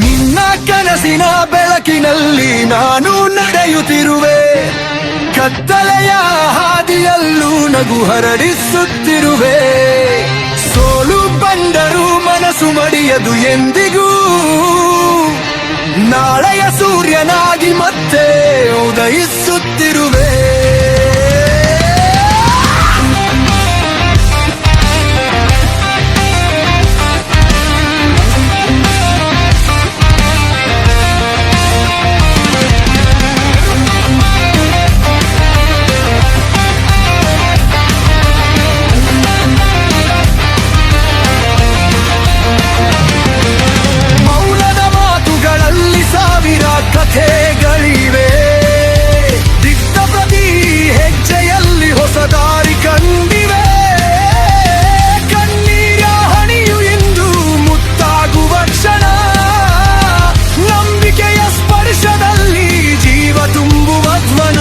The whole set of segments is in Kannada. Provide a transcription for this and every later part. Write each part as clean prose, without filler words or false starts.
ನಿನ್ನ ಕನಸಿನ ಬೆಳಕಿನಲ್ಲಿ ನಾನು ನಡೆಯುತ್ತಿರುವೆ, ಕತ್ತಲೆಯ ಹಾದಿಯಲ್ಲೂ ನಗು ಹರಡಿಸುತ್ತಿರುವೆ. ಸೋಲು ಬಂದರೂ ಮನಸ್ಸು ಮಡಿಯದು ಎಂದಿಗೂ, ನಾಳೆಯ ಸೂರ್ಯನಾಗಿ ಮತ್ತೆ ಉದಯಿಸುತ್ತಿರುವೆ. ಕಥೆಗಳಿವೆ, ದಿಟ್ಟ ಪ್ರತಿ ಹೆಜ್ಜೆಯಲ್ಲಿ ಹೊಸ ದಾರಿ ಕಂಡಿವೆ. ಕಣ್ಣೀರ ಹಣಿಯು ಎಂದು ಮುತ್ತಾಗುವ ಕ್ಷಣ, ನಂಬಿಕೆಯ ಸ್ಪರ್ಶದಲ್ಲಿ ಜೀವ ತುಂಬುವ ಧ್ವನ.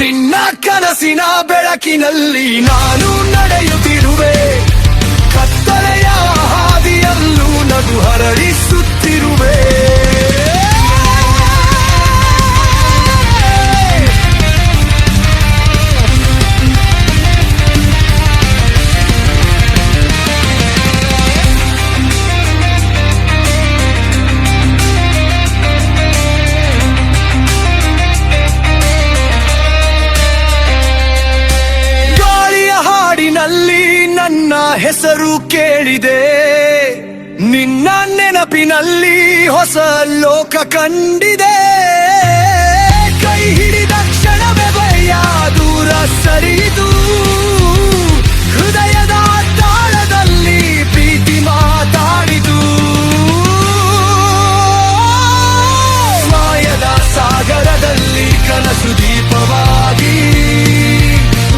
ನಿನ್ನ ಕನಸಿನ ಬೆಳಕಿನಲ್ಲಿ ನಾನು ನಡೆಯುತ್ತಿರುವೆ, ಕತ್ತಲೆಯ ಹಾದಿಯಲ್ಲೂ ನಗು ಹರಡಿಸುತ್ತಿರುವೆ. ಗಾಳಿಯ ಹಾಡಿನಲ್ಲಿ ನನ್ನ ಹೆಸರು ಕೇಳಿದೆ, ನಿನ್ನ ನೆನಪಿನಲ್ಲಿ ಹೊಸ ಲೋಕ ಕಂಡಿದೆ. ಕೈ ಹಿಡಿದ ಕ್ಷಣವೇ ಭಯ ದೂರ ಸರಿದು, ಹೃದಯದ ತಾಳದಲ್ಲಿ ಪ್ರೀತಿ ಮಾತಾಡಿದು. ಮಾಯದ ಸಾಗರದಲ್ಲಿ ಕನಸು ದೀಪವಾಗಿ,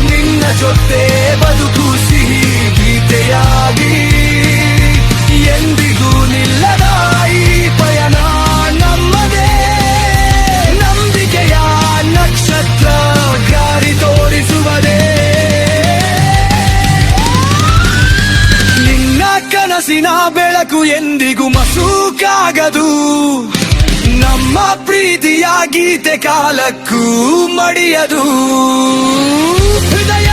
ನಿನ್ನ ಜೊತೆ ಬದುಕು ಸಿಹಿ ಗೀತೆಯಾಗಿ. ಎಂದಿಗೂ ನಿಲ್ಲದ ಈ ಪಯಣ ನಮ್ಮದೇ, ನಂಬಿಕೆಯ ನಕ್ಷತ್ರ ಗಾರಿ ತೋರಿಸುವುದೇ. ನಿನ್ನ ಕನಸಿನ ಬೆಳಕು ಎಂದಿಗೂ ಮಸುಕಾಗದು, ನಮ್ಮ ಪ್ರೀತಿಯ ಗೀತೆ ಕಾಲಕ್ಕೂ ಮಡಿಯದು. ಹೃದಯ